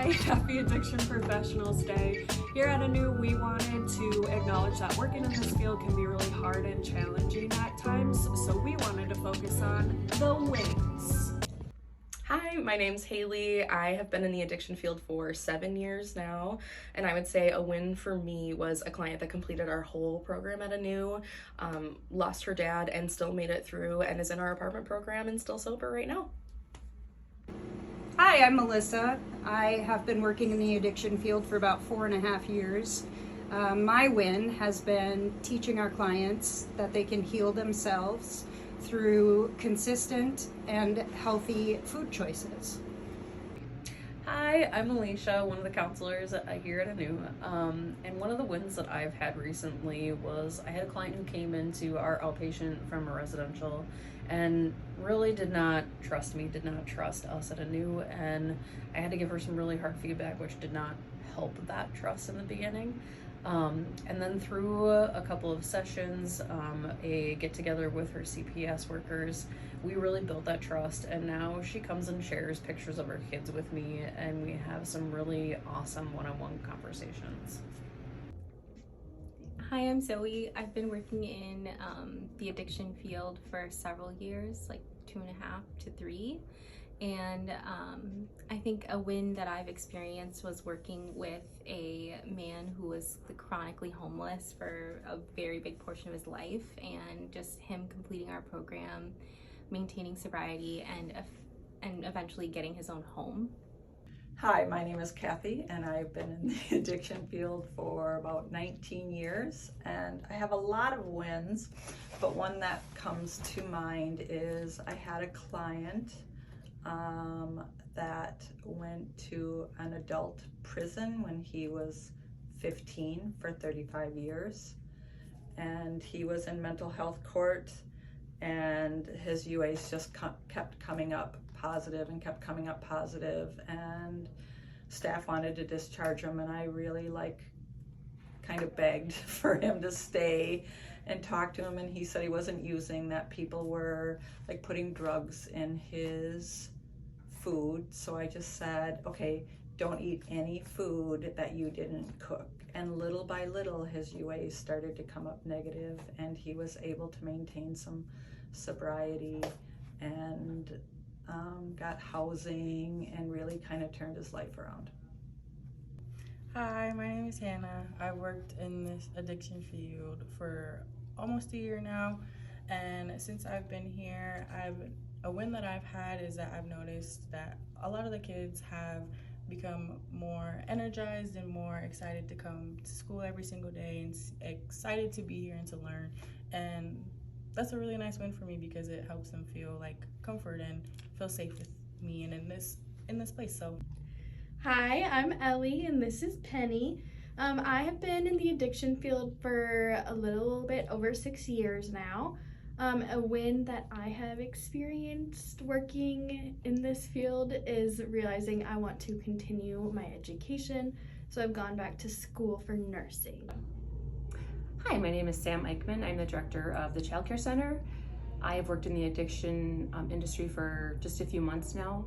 Hi, happy Addiction Professionals Day. Here at ANEW, we wanted to acknowledge that working in this field can be really hard and challenging at times, so we wanted to focus on the wins. Hi, my name's Haley. I have been in the addiction field for 7 years now, and I would say a win for me was a client that completed our whole program at ANEW, lost her dad and still made it through and is in our apartment program and still sober right now. Hi, I'm Melissa. I have been working in the addiction field for about 4.5 years. My win has been teaching our clients that they can heal themselves through consistent and healthy food choices. Hi, I'm Alicia, one of the counselors here at ANEW, and one of the wins that I've had recently was I had a client who came into our outpatient from a residential and really did not trust me, did not trust us at ANEW, and I had to give her some really hard feedback, which did not help that trust in the beginning. And then through a couple of sessions, a get-together with her CPS workers, we really built that trust, and now she comes and shares pictures of her kids with me, and we have some really awesome one-on-one conversations. Hi, I'm Zoe. I've been working in the addiction field for several years, like 2.5 to 3. And I think a win that I've experienced was working with a man who was chronically homeless for a very big portion of his life, and just him completing our program, maintaining sobriety, and eventually getting his own home. Hi, my name is Kathy, and I've been in the addiction field for about 19 years, and I have a lot of wins, but one that comes to mind is I had a client that went to an adult prison when he was 15 for 35 years, and he was in mental health court, and his UAs just kept coming up positive and kept coming up positive, and staff wanted to discharge him, and I really kind of begged for him to stay and talk to him, and he said he wasn't using, that people were putting drugs in his food. So I just said, okay, don't eat any food that you didn't cook. And little by little his UAs started to come up negative, and he was able to maintain some sobriety and got housing and really kind of turned his life around. Hi, my name is Hannah. I worked in this addiction field for almost a year now, and since I've been here, a win that I've had is that I've noticed that a lot of the kids have become more energized and more excited to come to school every single day and excited to be here and to learn, and that's a really nice win for me because it helps them feel like comfort and feel safe with me and in this place. So hi, I'm Ellie and this is Penny. I have been in the addiction field for a little bit over 6 years now. A win that I have experienced working in this field is realizing I want to continue my education, so I've gone back to school for nursing. Hi, my name is Sam Eichman. I'm the director of the Child Care Center. I have worked in the addiction industry for just a few months now,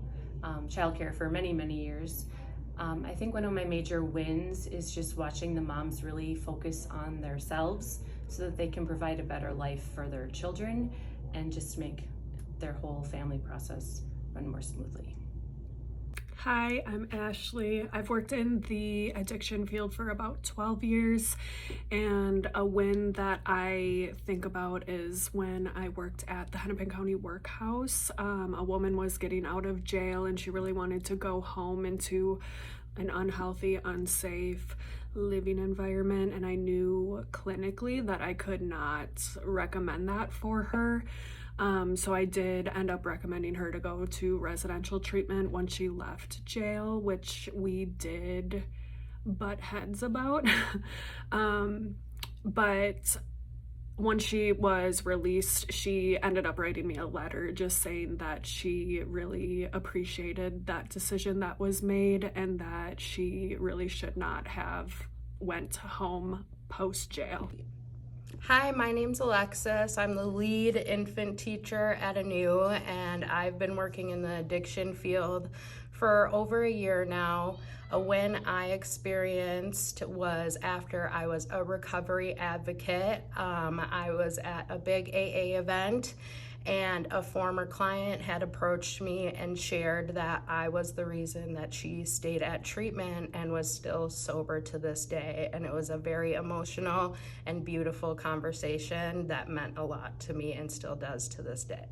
childcare for many, many years. I think one of my major wins is just watching the moms really focus on themselves so that they can provide a better life for their children and just make their whole family process run more smoothly. Hi, I'm Ashley. I've worked in the addiction field for about 12 years, and a win that I think about is when I worked at the Hennepin County Workhouse. A woman was getting out of jail and she really wanted to go home into an unhealthy, unsafe living environment, and I knew clinically that I could not recommend that for her. So I did end up recommending her to go to residential treatment when she left jail, which we did butt heads about. But when she was released, she ended up writing me a letter just saying that she really appreciated that decision that was made and that she really should not have went home post-jail. Hi, my name's Alexis. I'm the lead infant teacher at ANEW, and I've been working in the addiction field for over a year now. A win I experienced was after I was a recovery advocate. I was at a big AA event, and a former client had approached me and shared that I was the reason that she stayed at treatment and was still sober to this day. And it was a very emotional and beautiful conversation that meant a lot to me and still does to this day.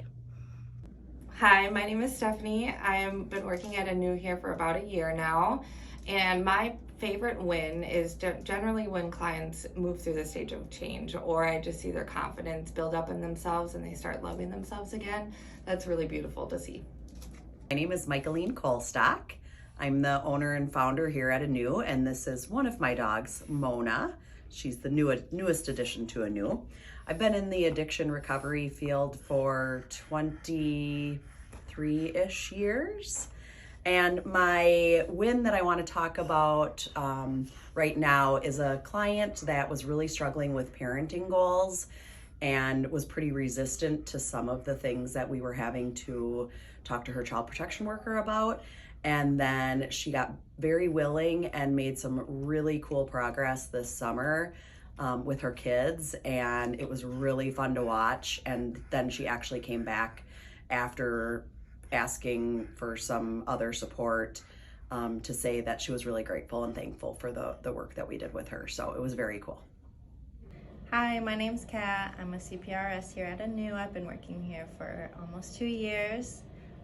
Hi, my name is Stephanie. I have been working at ANEW here for about a year now, and my favorite win is generally when clients move through the stage of change, or I just see their confidence build up in themselves and they start loving themselves again. That's really beautiful to see. My name is Michaeline Kolstock. I'm the owner and founder here at ANEW, and this is one of my dogs, Mona. She's the newest addition to ANEW. I've been in the addiction recovery field for 23-ish years. And my win that I want to talk about right now is a client that was really struggling with parenting goals and was pretty resistant to some of the things that we were having to talk to her child protection worker about. And then she got very willing and made some really cool progress this summer with her kids, and it was really fun to watch. And then she actually came back after asking for some other support to say that she was really grateful and thankful for the work that we did with her. So it was very cool. Hi, my name's Kat. I'm a CPRS here at ANEW. I've been working here for almost 2 years.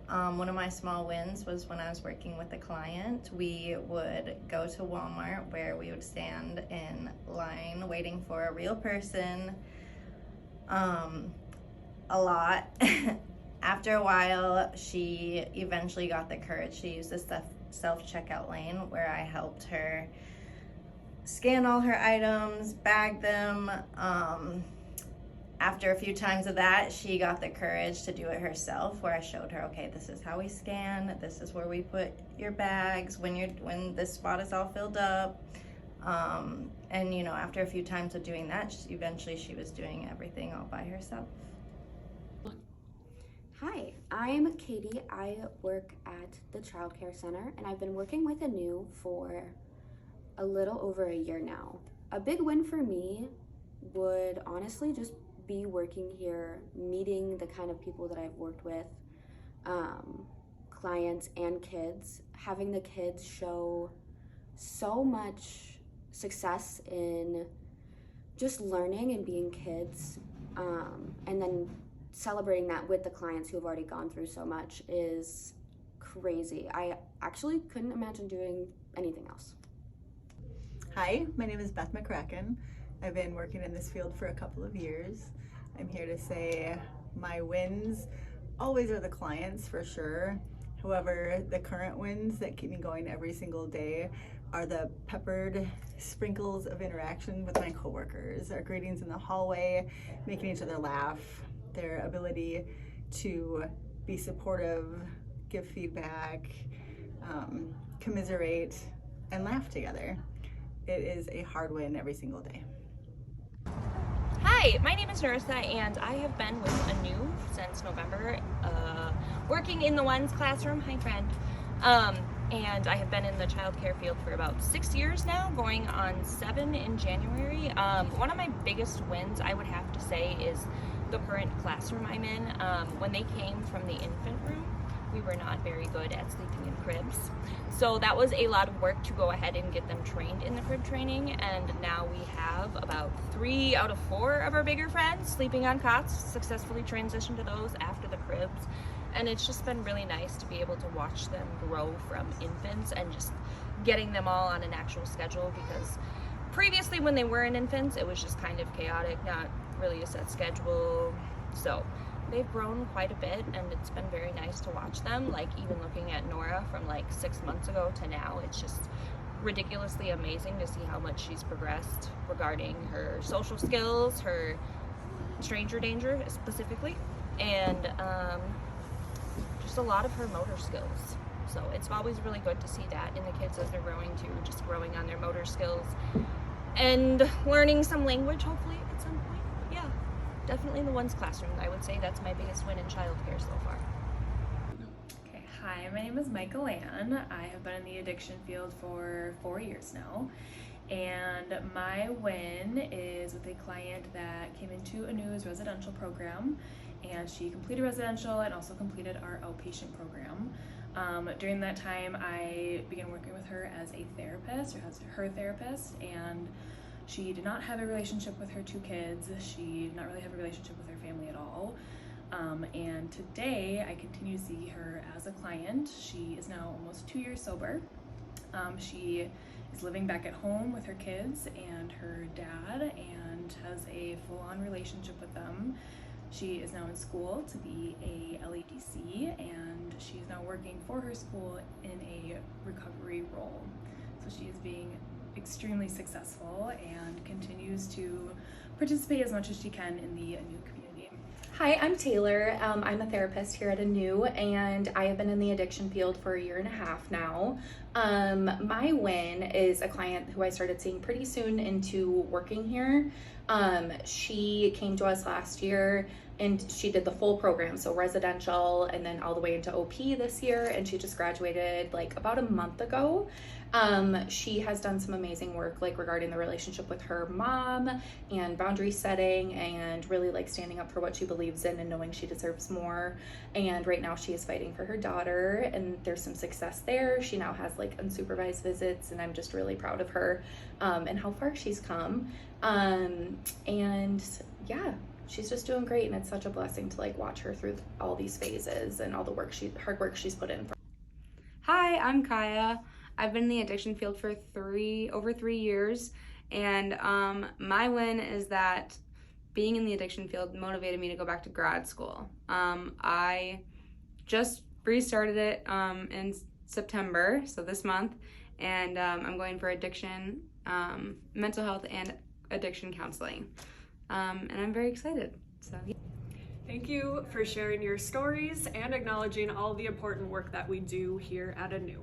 One of my small wins was when I was working with a client. We would go to Walmart where we would stand in line waiting for a real person a lot. After a while, she eventually got the courage to use the self-checkout lane where I helped her scan all her items, bag them. After a few times of that, she got the courage to do it herself, where I showed her, okay, this is how we scan, this is where we put your bags when this spot is all filled up. And you know, after a few times of doing that, eventually she was doing everything all by herself. Hi, I'm Katie. I work at the Child Care Center, and I've been working with ANEW for a little over a year now. A big win for me would honestly just be working here, meeting the kind of people that I've worked with, clients and kids, having the kids show so much success in just learning and being kids, and then celebrating that with the clients who have already gone through so much is crazy. I actually couldn't imagine doing anything else. Hi, my name is Beth McCracken. I've been working in this field for a couple of years. I'm here to say my wins always are the clients, for sure. However, the current wins that keep me going every single day are the peppered sprinkles of interaction with my coworkers, our greetings in the hallway, making each other laugh, their ability to be supportive, give feedback, commiserate, and laugh together. It is a hard win every single day. Hi, my name is Narissa, and I have been with ANEW since November, working in the ones classroom. Hi, friend. And I have been in the child care field for about 6 years now, going on 7 in January. One of my biggest wins, I would have to say, is the current classroom I'm in. When they came from the infant room, we were not very good at sleeping in cribs. So that was a lot of work to go ahead and get them trained in the crib training, and now we have about 3 out of 4 of our bigger friends sleeping on cots, successfully transitioned to those after the cribs. And it's just been really nice to be able to watch them grow from infants and just getting them all on an actual schedule, because previously when they were in infants, it was just kind of chaotic, not really a set schedule. So they've grown quite a bit, and it's been very nice to watch them. Like, even looking at Nora from like 6 months ago to now, it's just ridiculously amazing to see how much she's progressed regarding her social skills, her stranger danger specifically, and just a lot of her motor skills. So it's always really good to see that in the kids as they're growing too, just growing on their motor skills and learning some language, hopefully, at some point. But yeah, definitely the ones classroom. I would say that's my biggest win in childcare so far. Okay, hi, my name is Michael Ann. I have been in the addiction field for 4 years now. And my win is with a client that came into ANEW's residential program, and she completed residential and also completed our outpatient program. During that time, I began working with her as a therapist, or as her therapist, and she did not have a relationship with her 2 kids. She did not really have a relationship with her family at all. And today I continue to see her as a client. She is now almost 2 years sober. She is living back at home with her kids and her dad and has a full-on relationship with them. She is now in school to be a LADC, and she's now working for her school in a recovery role. So she is being extremely successful and continues to participate as much as she can in the ANEW community. Hi, I'm Taylor. I'm a therapist here at ANEW, and I have been in the addiction field for 1.5 years now. My win is a client who I started seeing pretty soon into working here. She came to us last year and she did the full program, so residential and then all the way into OP this year, and she just graduated like about a month ago. She has done some amazing work like regarding the relationship with her mom and boundary setting and really like standing up for what she believes in and knowing she deserves more. And right now she is fighting for her daughter, and there's some success there. She now has like unsupervised visits, and I'm just really proud of her and how far she's come. And yeah, she's just doing great, and it's such a blessing to like watch her through all these phases and all the hard work she's put in. Hi, I'm Kaya. I've been in the addiction field for over 3 years, and my win is that being in the addiction field motivated me to go back to grad school. I just restarted it in September, so this month, and I'm going for addiction, mental health, and addiction counseling, and I'm very excited. So. Yeah. Thank you for sharing your stories and acknowledging all the important work that we do here at ANEW.